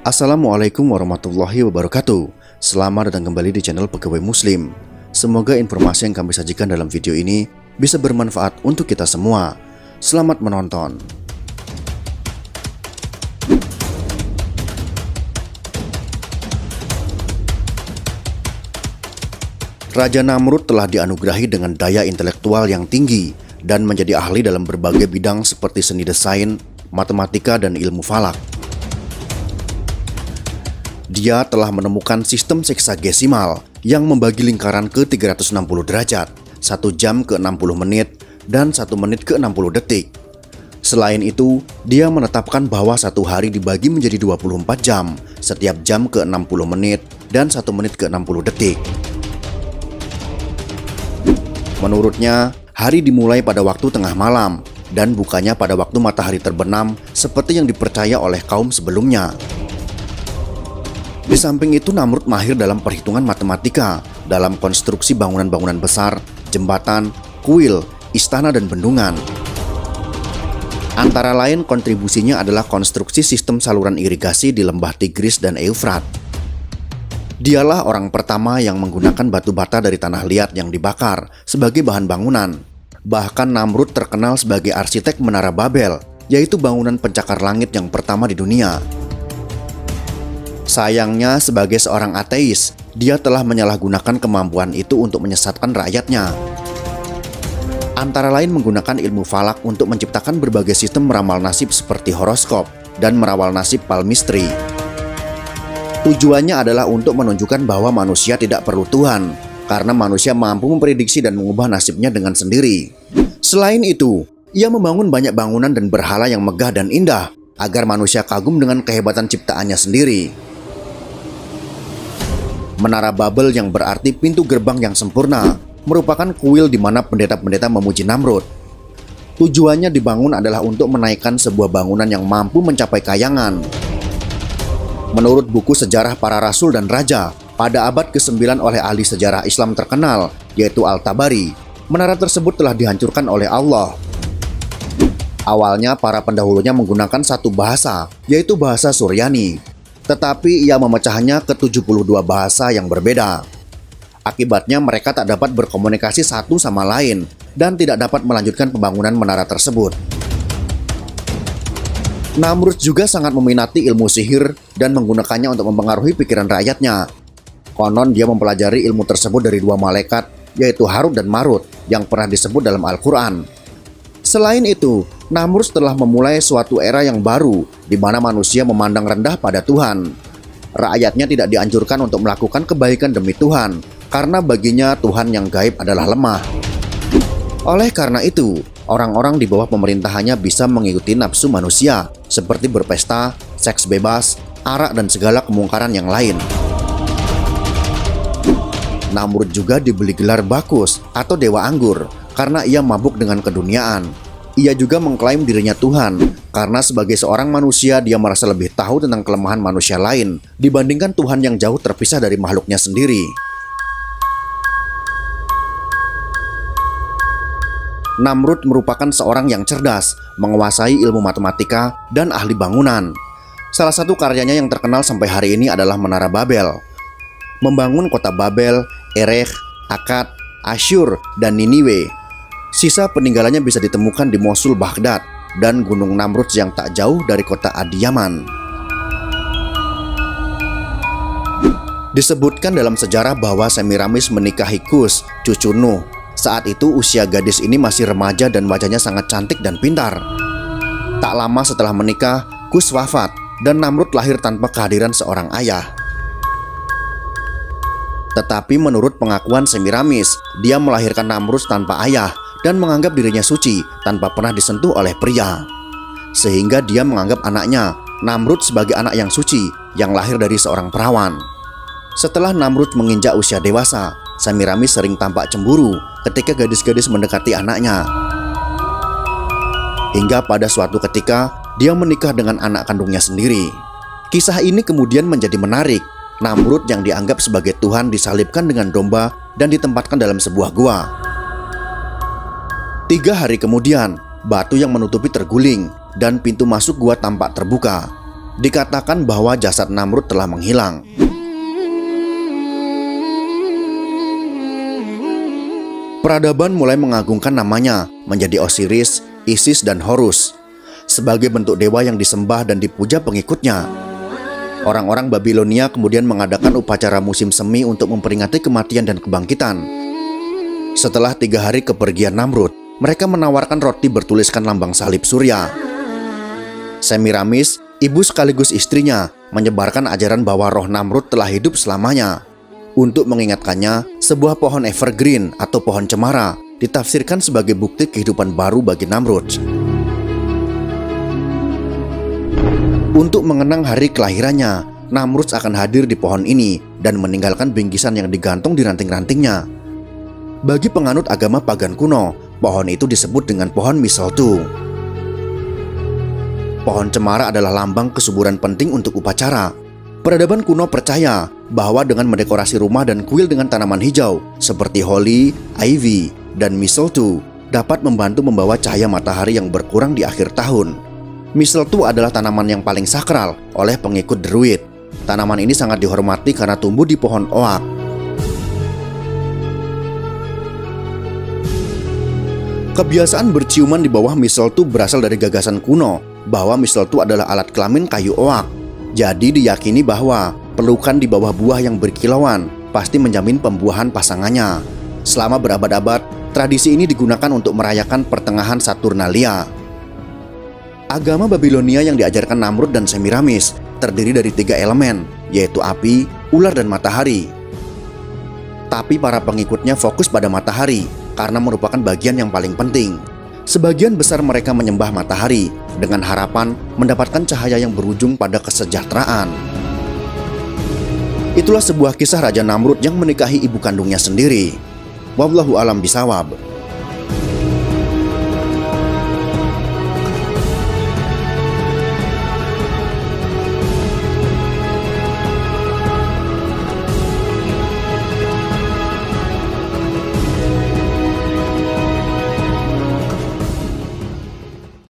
Assalamualaikum warahmatullahi wabarakatuh. Selamat datang kembali di channel Pegawai Muslim. Semoga informasi yang kami sajikan dalam video ini bisa bermanfaat untuk kita semua. Selamat menonton. Raja Namrud telah dianugerahi dengan daya intelektual yang tinggi dan menjadi ahli dalam berbagai bidang seperti seni desain, matematika, dan ilmu falak. Dia telah menemukan sistem seksagesimal yang membagi lingkaran ke 360 derajat, 1 jam ke 60 menit, dan 1 menit ke 60 detik. Selain itu, dia menetapkan bahwa satu hari dibagi menjadi 24 jam, setiap jam ke 60 menit, dan 1 menit ke 60 detik. Menurutnya, hari dimulai pada waktu tengah malam, dan bukannya pada waktu matahari terbenam seperti yang dipercaya oleh kaum sebelumnya. Di samping itu, Namrud mahir dalam perhitungan matematika, dalam konstruksi bangunan-bangunan besar, jembatan, kuil, istana, dan bendungan. Antara lain kontribusinya adalah konstruksi sistem saluran irigasi di lembah Tigris dan Eufrat. Dialah orang pertama yang menggunakan batu bata dari tanah liat yang dibakar sebagai bahan bangunan. Bahkan Namrud terkenal sebagai arsitek Menara Babel, yaitu bangunan pencakar langit yang pertama di dunia. Sayangnya, sebagai seorang ateis, dia telah menyalahgunakan kemampuan itu untuk menyesatkan rakyatnya. Antara lain menggunakan ilmu falak untuk menciptakan berbagai sistem meramal nasib seperti horoskop dan merawal nasib palmistri. Tujuannya adalah untuk menunjukkan bahwa manusia tidak perlu Tuhan, karena manusia mampu memprediksi dan mengubah nasibnya dengan sendiri. Selain itu, ia membangun banyak bangunan dan berhala yang megah dan indah, agar manusia kagum dengan kehebatan ciptaannya sendiri. Menara Babel, yang berarti pintu gerbang yang sempurna, merupakan kuil di mana pendeta-pendeta memuji Namrud. Tujuannya dibangun adalah untuk menaikkan sebuah bangunan yang mampu mencapai kayangan. Menurut buku sejarah para rasul dan raja, pada abad ke-9 oleh ahli sejarah Islam terkenal, yaitu Al-Tabari, menara tersebut telah dihancurkan oleh Allah. Awalnya para pendahulunya menggunakan satu bahasa, yaitu bahasa Suryani. Tetapi ia memecahnya ke 72 bahasa yang berbeda. Akibatnya mereka tak dapat berkomunikasi satu sama lain dan tidak dapat melanjutkan pembangunan menara tersebut. Namrud juga sangat meminati ilmu sihir dan menggunakannya untuk mempengaruhi pikiran rakyatnya. Konon dia mempelajari ilmu tersebut dari dua malaikat, yaitu Harut dan Marut, yang pernah disebut dalam Al-Quran. Selain itu, Namrud telah memulai suatu era yang baru di mana manusia memandang rendah pada Tuhan. Rakyatnya tidak dianjurkan untuk melakukan kebaikan demi Tuhan, karena baginya Tuhan yang gaib adalah lemah. Oleh karena itu, orang-orang di bawah pemerintahannya bisa mengikuti nafsu manusia, seperti berpesta, seks bebas, arak, dan segala kemungkaran yang lain. Namrud juga diberi gelar Bakus atau Dewa Anggur karena ia mabuk dengan keduniaan. Ia juga mengklaim dirinya Tuhan karena sebagai seorang manusia dia merasa lebih tahu tentang kelemahan manusia lain dibandingkan Tuhan yang jauh terpisah dari makhluknya sendiri. Namrud merupakan seorang yang cerdas, menguasai ilmu matematika, dan ahli bangunan. Salah satu karyanya yang terkenal sampai hari ini adalah Menara Babel. Membangun kota Babel, Erech, Akkad, Asyur, dan Niniwe. Sisa peninggalannya bisa ditemukan di Mosul, Baghdad, dan Gunung Namrud yang tak jauh dari kota Adiyaman. Disebutkan dalam sejarah bahwa Semiramis menikahi Kus, cucu Nuh. Saat itu usia gadis ini masih remaja dan wajahnya sangat cantik dan pintar. Tak lama setelah menikah, Kus wafat dan Namrud lahir tanpa kehadiran seorang ayah. Tetapi menurut pengakuan Semiramis, dia melahirkan Namrud tanpa ayah dan menganggap dirinya suci tanpa pernah disentuh oleh pria. Sehingga dia menganggap anaknya, Namrud, sebagai anak yang suci yang lahir dari seorang perawan. Setelah Namrud menginjak usia dewasa, Semiramis sering tampak cemburu ketika gadis-gadis mendekati anaknya. Hingga pada suatu ketika, dia menikah dengan anak kandungnya sendiri. Kisah ini kemudian menjadi menarik. Namrud yang dianggap sebagai Tuhan disalibkan dengan domba dan ditempatkan dalam sebuah gua. 3 hari kemudian, batu yang menutupi terguling dan pintu masuk gua tampak terbuka. Dikatakan bahwa jasad Namrud telah menghilang. Peradaban mulai mengagungkan namanya menjadi Osiris, Isis, dan Horus sebagai bentuk dewa yang disembah dan dipuja pengikutnya. Orang-orang Babilonia kemudian mengadakan upacara musim semi untuk memperingati kematian dan kebangkitan. Setelah 3 hari kepergian Namrud, mereka menawarkan roti bertuliskan lambang salib surya. Semiramis, ibu sekaligus istrinya, menyebarkan ajaran bahwa roh Namrud telah hidup selamanya. Untuk mengingatkannya, sebuah pohon evergreen atau pohon cemara ditafsirkan sebagai bukti kehidupan baru bagi Namrud. Untuk mengenang hari kelahirannya, Namrud akan hadir di pohon ini dan meninggalkan bingkisan yang digantung di ranting-rantingnya. Bagi penganut agama pagan kuno, pohon itu disebut dengan pohon mistletoe. Pohon cemara adalah lambang kesuburan penting untuk upacara. Peradaban kuno percaya bahwa dengan mendekorasi rumah dan kuil dengan tanaman hijau seperti holly, ivy, dan mistletoe dapat membantu membawa cahaya matahari yang berkurang di akhir tahun. Mistletoe adalah tanaman yang paling sakral oleh pengikut Druid. Tanaman ini sangat dihormati karena tumbuh di pohon oak. Kebiasaan berciuman di bawah mistletoe berasal dari gagasan kuno bahwa mistletoe adalah alat kelamin kayu oak. Jadi diyakini bahwa pelukan di bawah buah yang berkilauan pasti menjamin pembuahan pasangannya. Selama berabad-abad, tradisi ini digunakan untuk merayakan pertengahan Saturnalia. Agama Babilonia yang diajarkan Namrud dan Semiramis terdiri dari 3 elemen, yaitu api, ular, dan matahari. Tapi para pengikutnya fokus pada matahari karena merupakan bagian yang paling penting. Sebagian besar mereka menyembah matahari dengan harapan mendapatkan cahaya yang berujung pada kesejahteraan. Itulah sebuah kisah Raja Namrud yang menikahi ibu kandungnya sendiri. Wallahu a'lam bishawab.